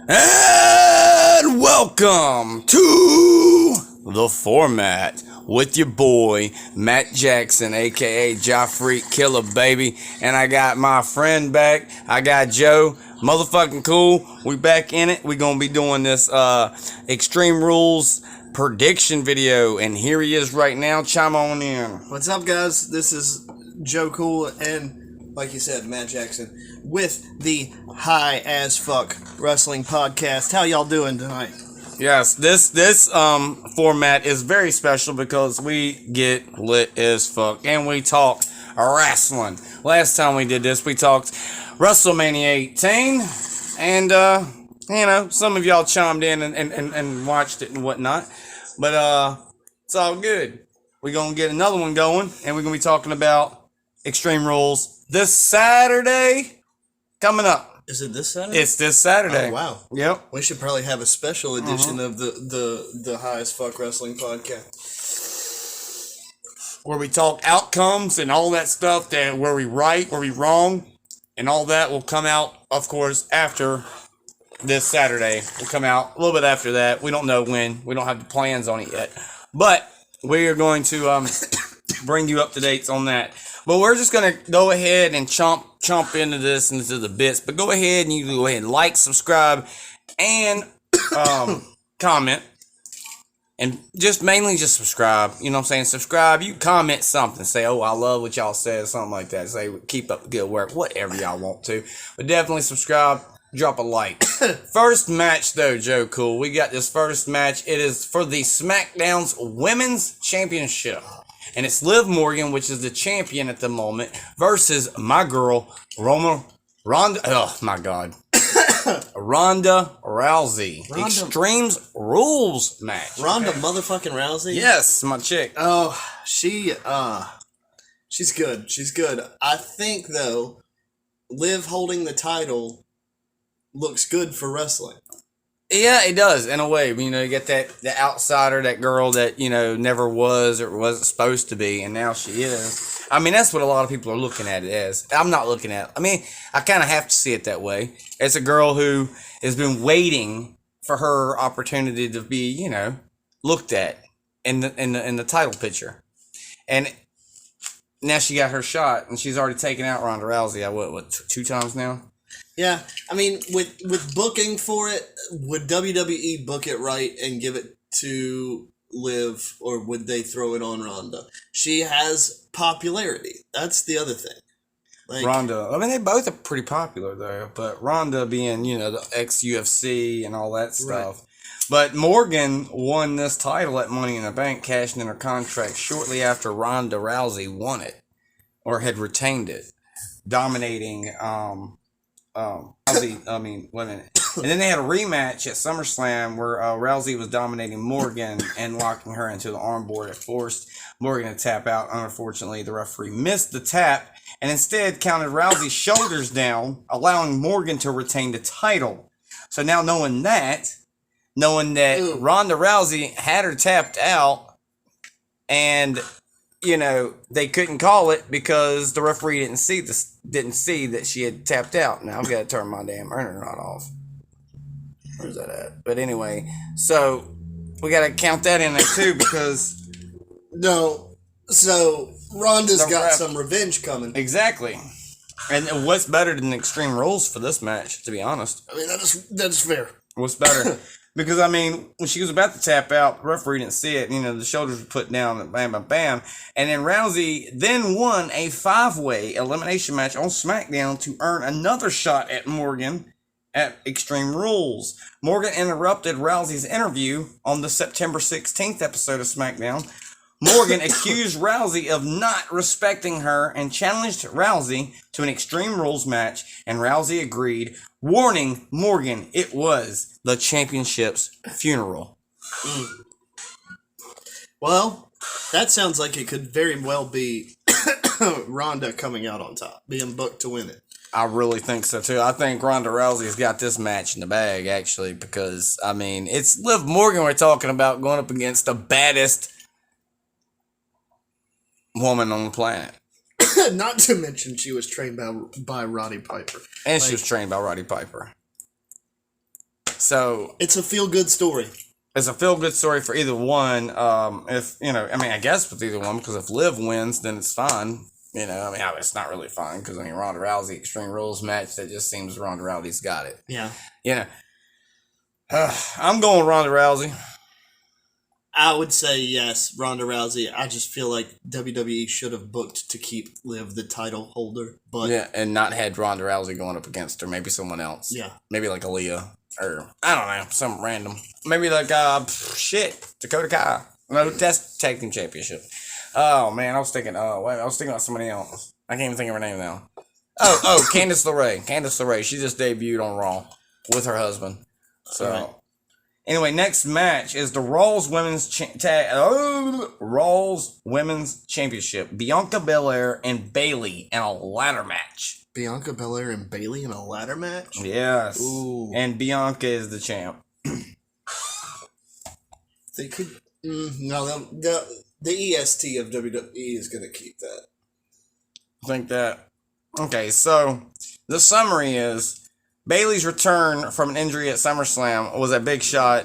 And welcome to the Format with your boy Matt Jackson, aka Joffrey Killer, baby. And I got my friend back. I got Joe, motherfucking Kool. We back in it. We gonna be doing this Extreme Rules prediction video, and here he is right now. Chime on in. What's up, guys? This is Joe Kool and, like you said, Matt Jackson with the High as Fuck Wrestling Podcast. How y'all doing tonight? Yes, this format is very special because we get lit as fuck and we talk wrestling. Last time we did this, we talked WrestleMania 18, and some of y'all chimed in and watched it and whatnot, but it's all good. We're gonna get another one going, and we're gonna be talking about Extreme Rules this Saturday coming up. Is it this Saturday? It's this Saturday. Oh, wow. Yep. We should probably have a special edition of the High as Fuck Wrestling Podcast. Where we talk outcomes and all that stuff, that where we right, where we wrong, and all that will come out, of course, after this Saturday. Will come out a little bit after that. We don't know when. We don't have the plans on it yet. But we are going to bring you up to dates on that. But we're just going to go ahead and chomp into this and into the bits. But go ahead and you go ahead and like, subscribe, and comment. And mainly subscribe. You know what I'm saying? Subscribe. You comment something. Say, oh, I love what y'all said. Something like that. Say, keep up the good work. Whatever y'all want to. But definitely subscribe. Drop a like. First match, though, Joe Kool. We got this first match. It is for the SmackDown's Women's Championship. And it's Liv Morgan, which is the champion at the moment, versus my girl, Ronda. Oh, my God. Ronda Rousey. Extremes Rules match. Ronda motherfucking Rousey? Yes, my chick. Oh, she's good. She's good. I think, though, Liv holding the title looks good for wrestling. Yeah, it does, in a way. You know, you get the outsider, that girl that, never was or wasn't supposed to be, and now she is. I mean, that's what a lot of people are looking at it as. I'm not looking at it. I mean, I kind of have to see it that way. It's a girl who has been waiting for her opportunity to be, looked at in the title picture. And now she got her shot, and she's already taken out Ronda Rousey, what, 2 times now? Yeah, I mean, with booking for it, would WWE book it right and give it to Liv, or would they throw it on Ronda? She has popularity. That's the other thing. Ronda, I mean, they both are pretty popular, though, but Ronda being, the ex-UFC and all that stuff. Right. But Morgan won this title at Money in the Bank, cashing in her contract shortly after Ronda Rousey won it, or had retained it, dominating, Rousey, wait a minute. And then they had a rematch at SummerSlam where Rousey was dominating Morgan and locking her into the armbar. It forced Morgan to tap out. Unfortunately, the referee missed the tap and instead counted Rousey's shoulders down, allowing Morgan to retain the title. So now knowing that Ronda Rousey had her tapped out, and they couldn't call it because the referee didn't see that she had tapped out. Now I've got to turn my damn internet off. Where's that at? But anyway, so we got to count that in there too, because so Ronda's got some revenge coming. Exactly. And what's better than Extreme Rules for this match, to be honest? I mean, that's fair. What's better? Because, I mean, when she was about to tap out, the referee didn't see it. The shoulders were put down, and bam, bam, bam. And then Rousey then won a 5-way elimination match on SmackDown to earn another shot at Morgan at Extreme Rules. Morgan interrupted Rousey's interview on the September 16th episode of SmackDown. Morgan accused Rousey of not respecting her and challenged Rousey to an Extreme Rules match, and Rousey agreed, warning Morgan it was the championship's funeral. Well, that sounds like it could very well be Ronda coming out on top, being booked to win it. I really think so, too. I think Ronda Rousey's got this match in the bag, actually, because, I mean, it's Liv Morgan we're talking about going up against the baddest woman on the planet. Not to mention she was trained by Roddy Piper. And she was trained by Roddy Piper. So it's a feel-good story. It's a feel-good story for either one. If I guess with either one, because if Liv wins, then it's fine. It's not really fine because Ronda Rousey Extreme Rules match, that just seems Ronda Rousey's got it. Yeah. I'm going Ronda Rousey. I would say yes, Ronda Rousey. I just feel like WWE should have booked to keep Liv the title holder, but and not had Ronda Rousey going up against her. Maybe someone else. Yeah, maybe like Aaliyah or I don't know, some random. Maybe like Dakota Kai. No, that's tag team championship. Oh man, I was thinking. I was thinking about somebody else. I can't even think of her name now. Candice LeRae. Candice LeRae. She just debuted on Raw with her husband. So. Right. Anyway, next match is the Raw's Women's Championship. Bianca Belair and Bayley in a ladder match. Bianca Belair and Bayley in a ladder match? Yes. Ooh. And Bianca is the champ. They could... the EST of WWE is going to keep that. I think that... Okay, so the summary is... Bayley's return from an injury at SummerSlam was a big shot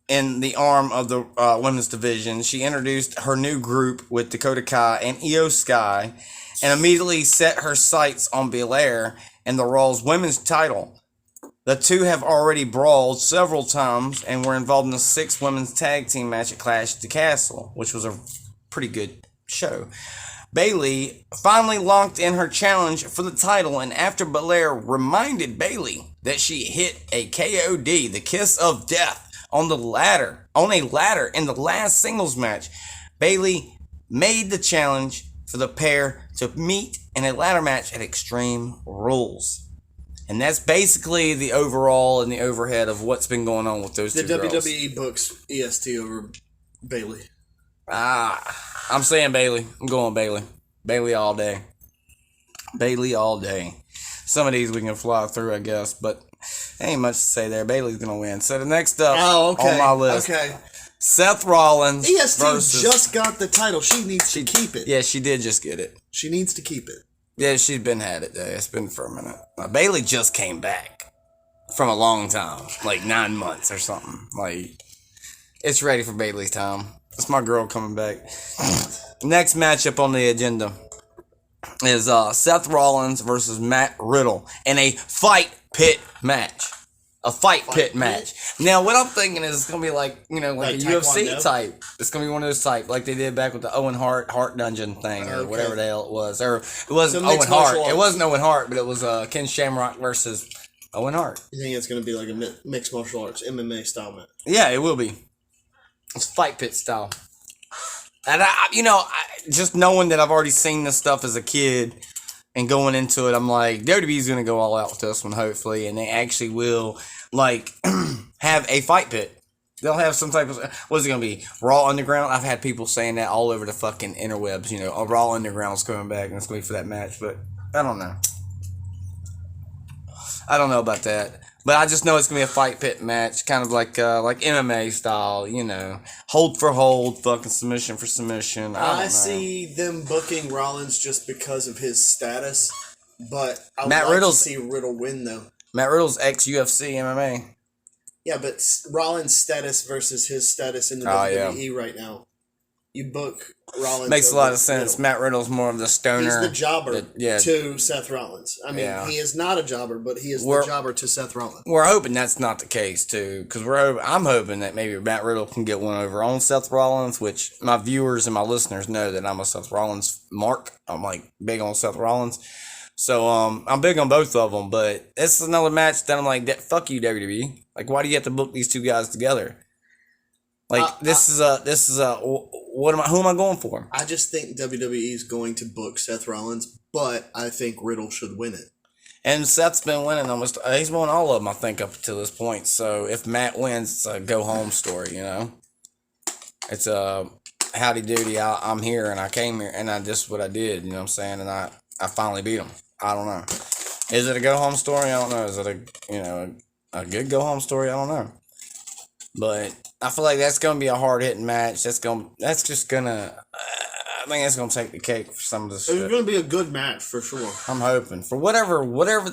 in the arm of the women's division. She introduced her new group with Dakota Kai and Io Sky and immediately set her sights on Belair and the Raw's women's title. The two have already brawled several times and were involved in the 6 women's tag team match at Clash at the Castle, which was a pretty good show. Bayley finally locked in her challenge for the title, and after Belair reminded Bayley that she hit a KOD, the kiss of death, on a ladder in the last singles match, Bayley made the challenge for the pair to meet in a ladder match at Extreme Rules. And that's basically the overall and the overhead of what's been going on with those two girls. The WWE books EST over Bayley. I'm saying Bayley. I'm going Bayley. Bayley all day. Bayley all day. Some of these we can fly through, I guess, but ain't much to say there. Bayley's going to win. So the next up on my list. Okay. Seth Rollins EST just got the title. She needs to keep it. Yeah, she did just get it. She needs to keep it. Yeah, she's been had it, though. It's been for a minute. Bayley just came back from a long time. Like 9 months or something. Like, it's ready for Bayley's time. It's my girl coming back. Next matchup on the agenda is Seth Rollins versus Matt Riddle in a fight pit match. A fight pit match. Now, what I'm thinking is it's going to be like a UFC type. It's going to be one of those type, like they did back with the Owen Hart Dungeon thing or whatever the hell it was. Or it wasn't Owen Hart. It wasn't Owen Hart, but it was Ken Shamrock versus Owen Hart. You think it's going to be like a mixed martial arts, MMA style match? Yeah, it will be. It's fight pit style. And just knowing that I've already seen this stuff as a kid and going into it, I'm like, WWE's going to go all out with this one, hopefully, and they actually will, have a fight pit. They'll have some type of, what's it going to be, Raw Underground? I've had people saying that all over the fucking interwebs, Raw Underground's coming back, and it's going to be for that match, but I don't know. I don't know about that. But I just know it's going to be a fight pit match, kind of like MMA style, hold for hold, fucking submission for submission. I see them booking Rollins just because of his status, but I would like to see Riddle win, though. Matt Riddle's ex-UFC MMA. Yeah, but Rollins' status versus his status in the WWE right now. You book Rollins. Makes a lot of sense. Riddle. Matt Riddle's more of the stoner. He's the jobber to Seth Rollins. I mean, he is not a jobber, but he is the jobber to Seth Rollins. We're hoping that's not the case, too, because I'm hoping that maybe Matt Riddle can get one over on Seth Rollins, which my viewers and my listeners know that I'm a Seth Rollins mark. I'm, big on Seth Rollins. So, I'm big on both of them, but this is another match that I'm like, fuck you, WWE. Why do you have to book these two guys together? Who am I going for? I just think WWE is going to book Seth Rollins, but I think Riddle should win it. And Seth's been winning he's won all of them, I think, up to this point. So if Matt wins, it's a go-home story, It's a howdy doody, I'm here, and I came here, and this is what I did, you know what I'm saying? And I finally beat him. I don't know. Is it a go-home story? I don't know. Is it a good go-home story? I don't know. But I feel like that's going to be a hard-hitting match. That's just going to think it's gonna take the cake for some of this It's shit. going to be a good match for sure. I'm hoping for whatever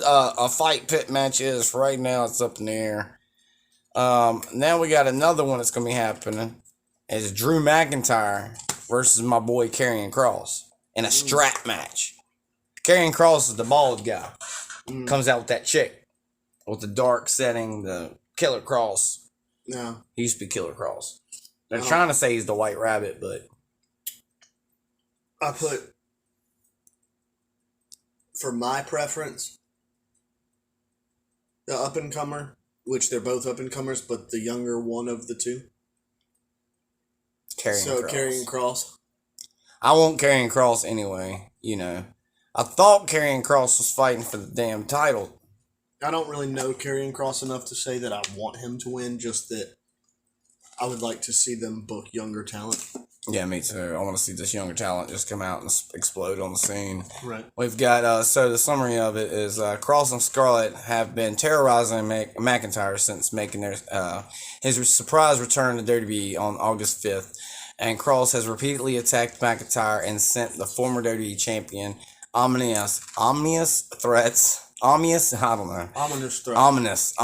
a fight pit match is. For right now, it's up in the air. Now we got another one that's gonna be happening. It's Drew McIntyre versus my boy Karrion Kross in a strap match. Karrion Kross is the bald guy. Comes out with that chick with the dark setting, the Killer Kross. Yeah. He used to be Killer Kross. They're trying to say he's the White Rabbit, but I put, for my preference, the up-and-comer, which they're both up-and-comers, but the younger one of the two. Karrion Kross. I want Karrion Kross anyway, you know. I thought Karrion Kross was fighting for the damn title. I don't really know Karrion Kross enough to say that I want him to win, just that I would like to see them book younger talent. Yeah, me too. I want to see this younger talent just come out and explode on the scene. Right. We've got, so the summary of it is Kross and Scarlett have been terrorizing McIntyre since making his surprise return to WWE on August 5th. And Kross has repeatedly attacked McIntyre and sent the former WWE champion ominous threats. Ominous threats.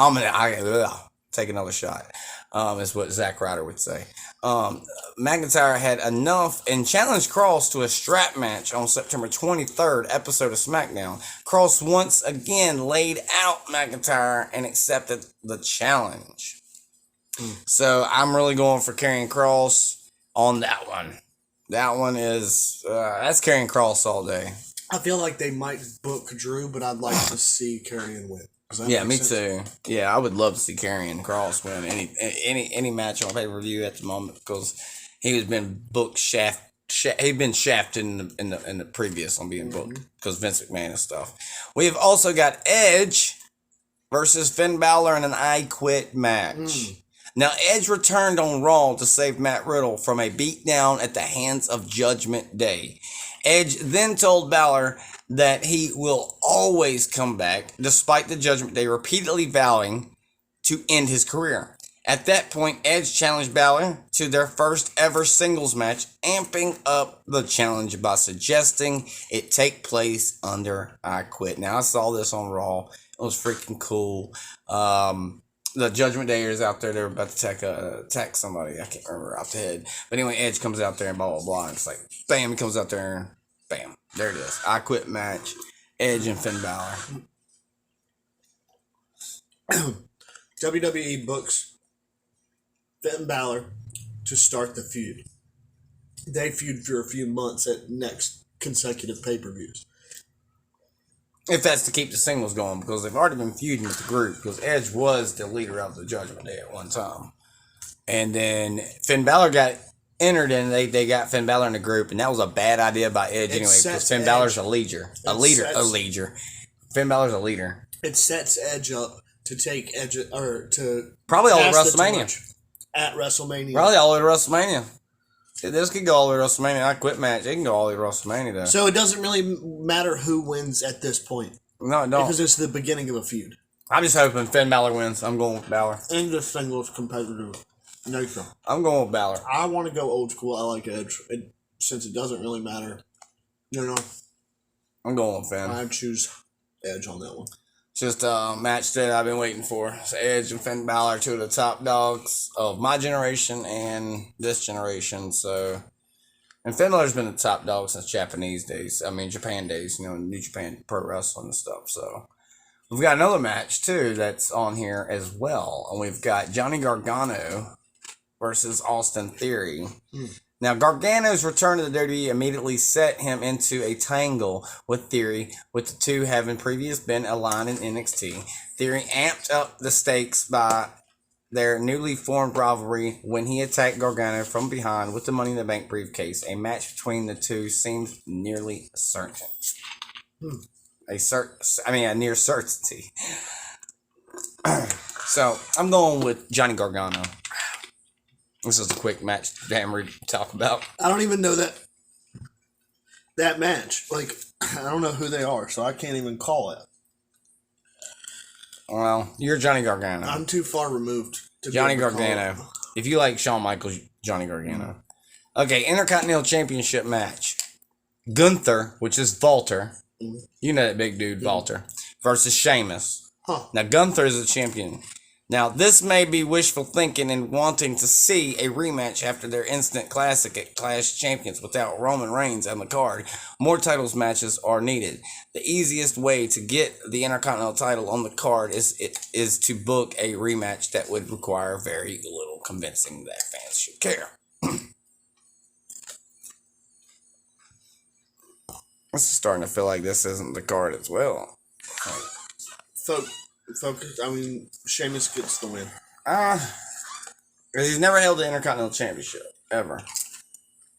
Take another shot. Is what Zack Ryder would say. McIntyre had enough and challenged Kross to a strap match on September 23rd episode of SmackDown. Kross once again laid out McIntyre and accepted the challenge. So I'm really going for Karrion Kross on that one. That one is that's Karrion Kross all day. I feel like they might book Drew, but I'd like to see Karrion win. Yeah, me too. Yeah, I would love to see Karrion Kross win any match on pay-per-view at the moment because he has been booked he'd been shafted in the previous on being booked because Vince McMahon and stuff. We have also got Edge versus Finn Balor in an I Quit match. Now, Edge returned on Raw to save Matt Riddle from a beatdown at the hands of Judgment Day. Edge then told Balor that he will always come back, despite the Judgment Day repeatedly vowing to end his career. At that point, Edge challenged Balor to their first ever singles match, amping up the challenge by suggesting it take place under I Quit. Now, I saw this on Raw. It was freaking cool. The Judgment Dayers out there, they're about to attack somebody. I can't remember off the head. But anyway, Edge comes out there and blah, blah, blah. And it's like, bam, he comes out there and bam. There it is. I Quit match. Edge and Finn Balor. WWE books Finn Balor to start the feud. They feud for a few months at next consecutive pay-per-views. If that's to keep the singles going, because they've already been feuding with the group, because Edge was the leader of the Judgment Day at one time. And then Finn Balor got entered and they got Finn Balor in the group, and that was a bad idea by Edge anyway, because Finn Balor's a leader. Finn Balor's a leader. It sets Edge up to take Edge, or to probably all the WrestleMania. At WrestleMania. Probably all the way to WrestleMania. This could go all the way to WrestleMania. I Quit match. It can go all the way to WrestleMania, though. So it doesn't really matter who wins at this point. No, it don't. Because it's the beginning of a feud. I'm just hoping Finn Balor wins. I'm going with Balor. In the singles competitive nature. I'm going with Balor. I want to go old school. I like Edge. Since it doesn't really matter. You know. I'm going with Finn. I choose Edge on that one. Just a match that I've been waiting for. It's Edge and Finn Balor, two of the top dogs of my generation and this generation. So, and Finn Balor's been the top dog since Japan days, New Japan Pro Wrestling and stuff. So, we've got another match too that's on here as well. And we've got Johnny Gargano versus Austin Theory. Now, Gargano's return to the WWE immediately set him into a tangle with Theory, with the two having previously been aligned in NXT. Theory amped up the stakes by their newly formed rivalry when he attacked Gargano from behind with the Money in the Bank briefcase. A match between the two seems nearly certain. A near certainty. So, I'm going with Johnny Gargano. This is a quick match to hammer to talk about. I don't even know that match. Like, I don't know who they are, so I can't even call it. Well, you're Johnny Gargano. I'm too far removed to Johnny Gargano. If you like Shawn Michaels, Johnny Gargano. Okay, Intercontinental Championship match. Gunther, which is Walter. You know that big dude, Walter. Versus Sheamus. Huh. Now, Gunther is a champion. Now, this may be wishful thinking and wanting to see a rematch after their instant classic at Clash Champions without Roman Reigns on the card. More titles matches are needed. The easiest way to get the Intercontinental title on the card is to book a rematch that would require very little convincing that fans should care. This is starting to feel like this isn't the card as well. Focus. I mean, Sheamus gets the win. Because he's never held the Intercontinental Championship, ever.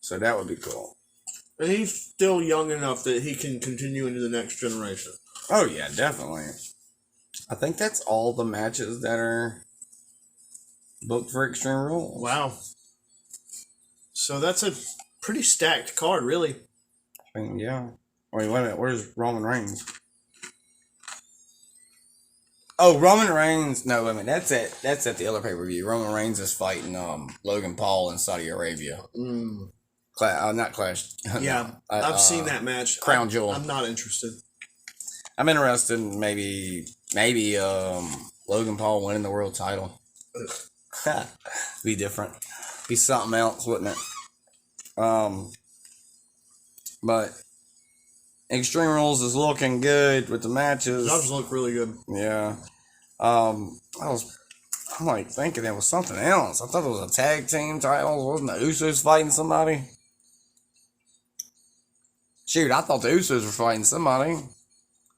So that would be cool. And he's still young enough that he can continue into the next generation. Oh, yeah, definitely. I think that's all the matches that are booked for Extreme Rules. Wow. So that's a pretty stacked card, really. I mean, yeah. Wait a minute. Where's Roman Reigns? Oh, Roman Reigns. No, wait a minute. That's at the other pay-per-view. Roman Reigns is fighting Logan Paul in Saudi Arabia. Not Clash. Yeah, I've seen that match. Crown Jewel. I'm not interested. I'm interested in maybe Logan Paul winning the world title. Be different. Be something else, wouldn't it? But Extreme Rules is looking good with the matches. Does look really good. Yeah. I'm like thinking it was something else. I thought it was a tag team title. Wasn't the Usos fighting somebody? Shoot, I thought the Usos were fighting somebody.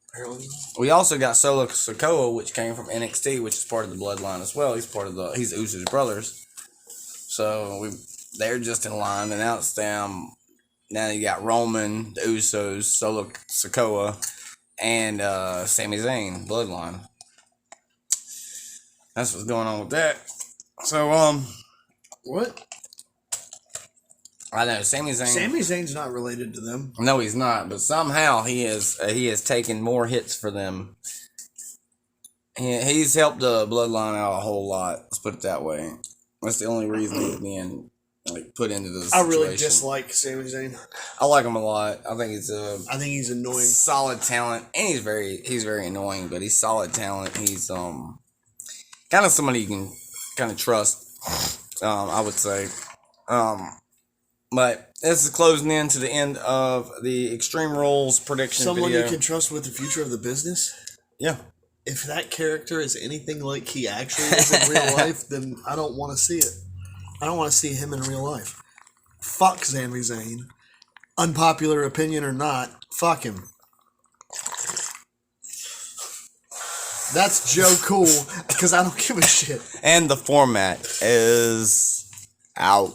Apparently. We also got Solo Sikoa, which came from NXT, which is part of the Bloodline as well. He's Usos brothers. So they're just in line, and now it's them. Now you got Roman, the Usos, Solo Sikoa, and Sami Zayn, Bloodline. That's what's going on with that. So, What? I know, Sami Zayn. Sami Zayn's not related to them. No, he's not, but somehow he has taken more hits for them. He's helped the Bloodline out a whole lot. Let's put it that way. That's the only reason he's being put into this situation. I really dislike Sami Zayn. I like him a lot. I think he's annoying. Solid talent, and he's very annoying, but he's solid talent. He's kind of somebody you can kind of trust. I would say. But this is closing in to the end of the Extreme Rules prediction Someone video. you can trust with the future of the business? Yeah. If that character is anything like he actually is in real life, then I don't want to see it. I don't want to see him in real life. Fuck Sami Zayn. Unpopular opinion or not, fuck him. That's Joe Kool, because I don't give a shit. And the format is out.